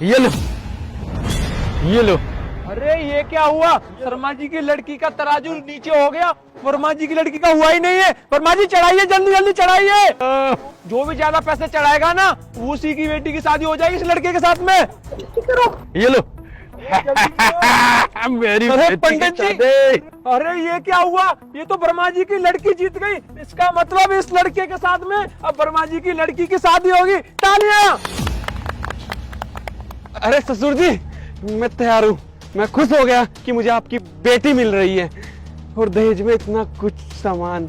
ये लो, ये लो। अरे ये क्या हुआ? शर्मा जी की लड़की का तराजू नीचे हो गया, वर्मा जी की लड़की का हुआ ही नहीं है। वर्मा जी चढ़ाइए, जल्दी जल्दी चढ़ाइए। जो भी ज्यादा पैसे चढ़ाएगा ना, उसी की बेटी की शादी हो जाएगी इस लड़के के साथ में। ये लो। मेरी अरे बेटी की पंडित जी, शादी। अरे ये क्या हुआ? ये तो वर्मा जी की लड़की जीत गई। इसका मतलब इस लड़के के साथ में अब वर्मा जी की लड़की की शादी होगी। तालियां। अरे ससुर जी, मैं तैयार हूँ। मैं खुश हो गया कि मुझे आपकी बेटी मिल रही है और दहेज में इतना कुछ सामान।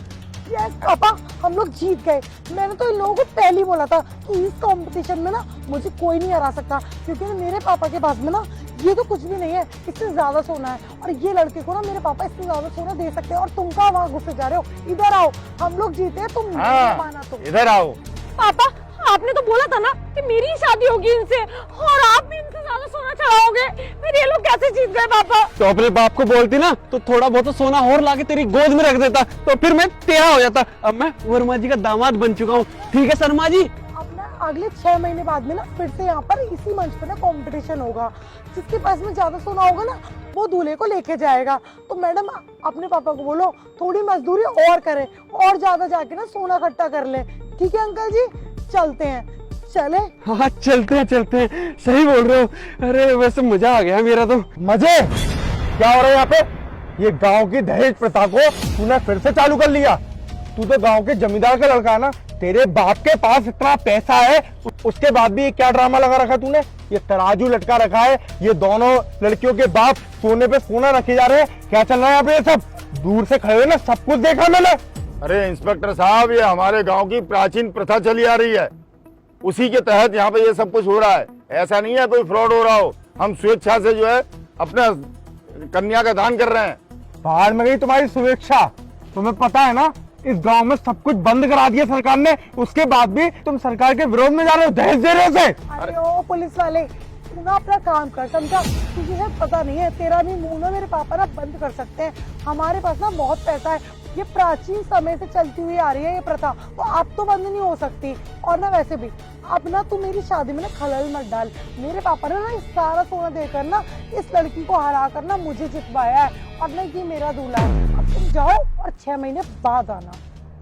यस पापा, हम लोग जीत गए। मैंने तो इन लोगों को पहले ही बोला था कि इस कंपटीशन में ना मुझे कोई नहीं हरा सकता, क्योंकि ना मेरे पापा के पास में ना ये तो कुछ भी नहीं है, इससे ज्यादा सोना है। और ये लड़के को ना मेरे पापा इससे ज्यादा सोना दे सकते हैं। और तुम कहाँ वहाँ घुसे जा रहे हो? इधर आओ, हम लोग जीते, तुम नहीं माना तो। इधर आओ। पापा, आपने तो बोला था ना कि मेरी ही शादी होगी इनसे, और आप भी इनसे ज्यादा सोना चढ़ाओगे। फिर ये लोग कैसे जीत गए पापा? तो अपने बाप को बोलती ना, तो थोड़ा बहुत तो सोना और लाके तेरी गोद में रख देता, तो फिर मैं तेरा हो जाता। अब मैं वर्मा जी का दामाद बन चुका हूँ। ठीक है शर्मा जी? अब ना अगले 6 महीने बाद में ना फिर से यहाँ पर इसी मंच पर ना कंपटीशन होगा। जिसके पास में ज्यादा सोना होगा ना, वो दूल्हे को लेके जाएगा। तो मैडम, अपने पापा को बोलो थोड़ी मजदूरी और करे, और ज्यादा जाके ना सोना इकट्ठा कर ले। ठीक है अंकल जी, चलते हैं। चले? हाँ चलते हैं, चलते हैं। सही बोल रहे हो। अरे वैसे मजा आ गया मेरा तो। मजे क्या हो रहा है यहाँ पे? ये गांव की दहेज प्रथा को तूने फिर से चालू कर लिया। तू तो गांव के जमींदार का लड़का है ना, तेरे बाप के पास इतना पैसा है, उसके बाद भी ये क्या ड्रामा लगा रखा तूने? ये तराजू लटका रखा है, ये दोनों लड़कियों के बाप सोने पे सोना रखे जा रहे हैं। क्या चल रहा है यहाँ पे? ये सब दूर से खड़े हुए ना, सब कुछ देखा मैंने। अरे इंस्पेक्टर साहब, ये हमारे गांव की प्राचीन प्रथा चली आ रही है, उसी के तहत यहाँ पे ये सब कुछ हो रहा है। ऐसा नहीं है कोई फ्रॉड हो रहा हो। हम स्वेच्छा से जो है अपने कन्या का दान कर रहे हैं। बाहर में गई तुम्हारी स्वेच्छा। तुम्हें पता है ना, इस गांव में सब कुछ बंद करा दिया सरकार ने, उसके बाद भी तुम सरकार के विरोध में जा रहे हो, दहेज दे रहे हो उसे। अरे ओ पुलिस वाले, तू ना अपना काम कर, समझा? तुझे शायद पता नहीं है, तेरा भी मुंह ना मेरे पापा ना बंद कर सकते हैं। हमारे पास ना बहुत पैसा है। ये प्राचीन समय से चलती हुई आ रही है ये प्रथा, तो अब तो बंद नहीं हो सकती। और ना वैसे भी अब ना तू मेरी शादी में ना खलल मत डाल। मेरे पापा ने ना इस सारा सोना देकर ना इस लड़की को हरा कर ना मुझे जितवाया है, और ना ये मेरा दूल्हा है। अब तुम जाओ और 6 महीने बाद आना।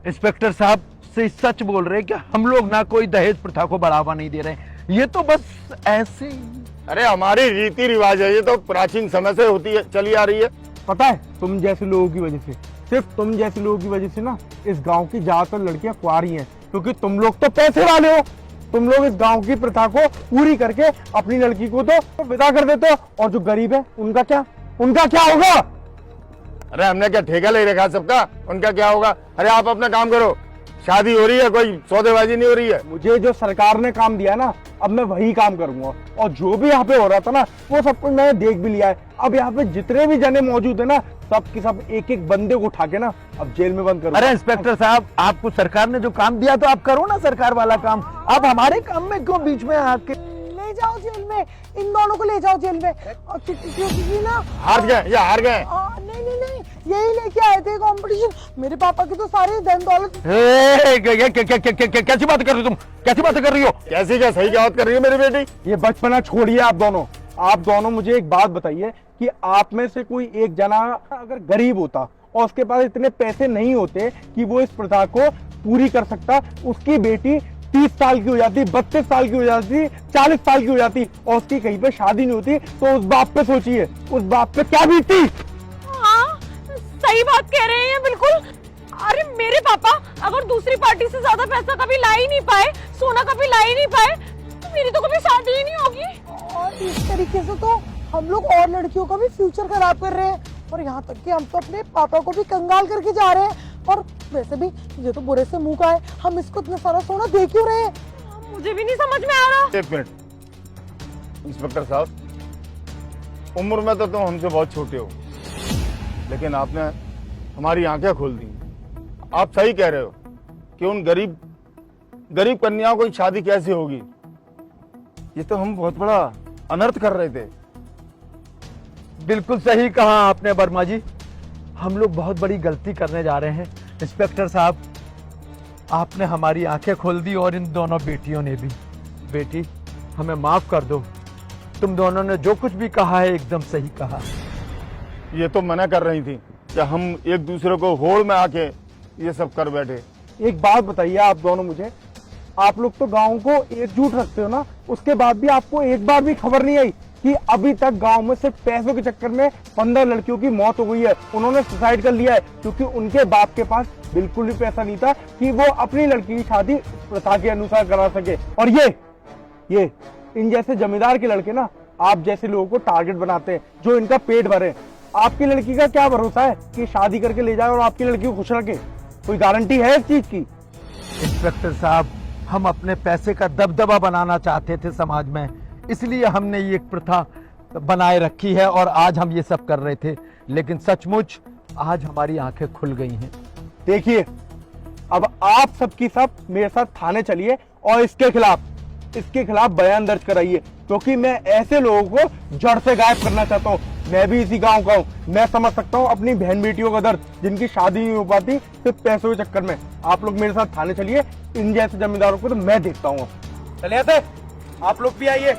इंस्पेक्टर साहब से सच बोल रहे हैं कि हम लोग ना कोई दहेज प्रथा को बढ़ावा नहीं दे रहे हैं, ये तो बस ऐसे ही। अरे हमारी रीति रिवाज है, ये तो प्राचीन समय से होती है, चली आ रही है। पता है, तुम जैसे लोगों की वजह से, सिर्फ तुम जैसे लोगों की वजह से ना इस गांव की ज्यादातर लड़कियां कुंवारी हैं, क्योंकि तुम लोग तो पैसे वाले हो। तुम लोग इस गांव की प्रथा को पूरी करके अपनी लड़की को तो विदा कर देते हो, और जो गरीब है उनका क्या होगा? अरे हमने क्या ठेका ले रखा सबका? उनका क्या होगा? अरे आप अपना काम करो, शादी हो रही है, कोई सौदेबाजी नहीं हो रही है। मुझे जो सरकार ने काम दिया ना, अब मैं वही काम करूंगा। और जो भी यहाँ पे हो रहा था ना, वो सब कुछ मैंने देख भी लिया है। अब यहाँ पे जितने भी जने मौजूद है ना, सब के सब एक एक बंदे को उठा के ना अब जेल में बंद करूंगा। अरे इंस्पेक्टर साहब, आपको सरकार ने जो काम दिया तो आप करो ना सरकार वाला काम। आप हमारे काम में क्यों बीच में आके? ले जाओ जेल में, इन दोनों को ले जाओ जेल में। और क्योंकि ना हार गए, ये हार गए। नहीं नहीं नहीं, यही लेके आए थे कंपटीशन। मेरे पापा के तो सारे धन दौलत। कैसी बात कर रही हो तुम? कैसी बात कर रही हो? कैसी क्या सही क्या बात कर रही है मेरी बेटी? ये बचपना छोड़िए आप दोनों। आप दोनों मुझे एक बात बताइए कि आप में से कोई एक जना अगर गरीब होता और उसके पास इतने पैसे नहीं होते कि वो इस प्रथा को पूरी कर सकता, उसकी बेटी 30 साल की हो जाती, 32 साल की हो जाती, 40 साल की हो जाती, और उसकी कहीं पे शादी नहीं होती, तो उस बाप पे सोचिए, उस बाप पे क्या बीतती। हाँ, सही बात कह रहे हैं बिल्कुल। अरे मेरे पापा अगर दूसरी पार्टी से ज्यादा पैसा कभी ला ही नहीं पाए, सोना कभी ला ही नहीं पाए, तो मेरी तो कभी शादी ही नहीं होगी। और इस तरीके से तो हम लोग और लड़कियों का भी फ्यूचर खराब कर रहे हैं, और यहाँ तक कि हम तो अपने पापा को भी कंगाल करके जा रहे हैं। और वैसे भी ये तो बुरे से मुंह का है, हम इसको इतना सारा सोना दे क्यों रहे हैं? मुझे भी नहीं समझ में आ रहा। एक मिनट इंस्पेक्टर साहब, उम्र में तो तुम हमसे बहुत छोटे हो, लेकिन आपने हमारी आंखें खोल दी। आप सही कह रहे हो कि उन गरीब कन्याओं की शादी कैसे होगी। ये तो हम बहुत बड़ा अनर्थ कर रहे थे। बिल्कुल सही कहा आपने वर्मा जी, हम लोग बहुत बड़ी गलती करने जा रहे हैं। इंस्पेक्टर साहब, आपने हमारी आंखें खोल दी और इन दोनों बेटियों ने भी। बेटी, हमें माफ कर दो, तुम दोनों ने जो कुछ भी कहा है एकदम सही कहा। ये तो मना कर रही थी कि हम एक दूसरे को होड़ में आके ये सब कर बैठे। एक बात बताइए आप दोनों मुझे, आप लोग तो गांव को एकजुट रखते हो ना, उसके बाद भी आपको एक बार भी खबर नहीं आई कि अभी तक गांव में सिर्फ पैसों के चक्कर में 15 लड़कियों की मौत हो गई है। उन्होंने सुसाइड कर लिया है क्योंकि उनके बाप के पास बिल्कुल भी पैसा नहीं था कि वो अपनी लड़की की शादी प्रथा के अनुसार करा सके। और ये इन जैसे जमींदार के लड़के ना आप जैसे लोगों को टारगेट बनाते हैं जो इनका पेट भरे। आपकी लड़की का क्या भरोसा है कि शादी करके ले जाए और आपकी लड़की को खुश रखे? कोई गारंटी है इस चीज की? इंस्पेक्टर साहब, हम अपने पैसे का दबदबा बनाना चाहते थे समाज में, इसलिए हमने ये एक प्रथा बनाए रखी है और आज हम ये सब कर रहे थे। लेकिन सचमुच आज हमारी आंखें खुल गई हैं। देखिए, अब आप सबकी सब मेरे साथ थाने चलिए और इसके खिलाफ बयान दर्ज कराइए, क्योंकि मैं ऐसे लोगों को जड़ से गायब करना चाहता हूँ। मैं भी इसी गांव का हूँ, मैं समझ सकता हूँ अपनी बहन बेटियों का दर्द, जिनकी शादी नहीं हो पाती सिर्फ पैसों के चक्कर में। आप लोग मेरे साथ थाने चलिए, इन जैसे जमींदारों को तो मैं देखता हूँ। चलिए आते, आप लोग भी आइए।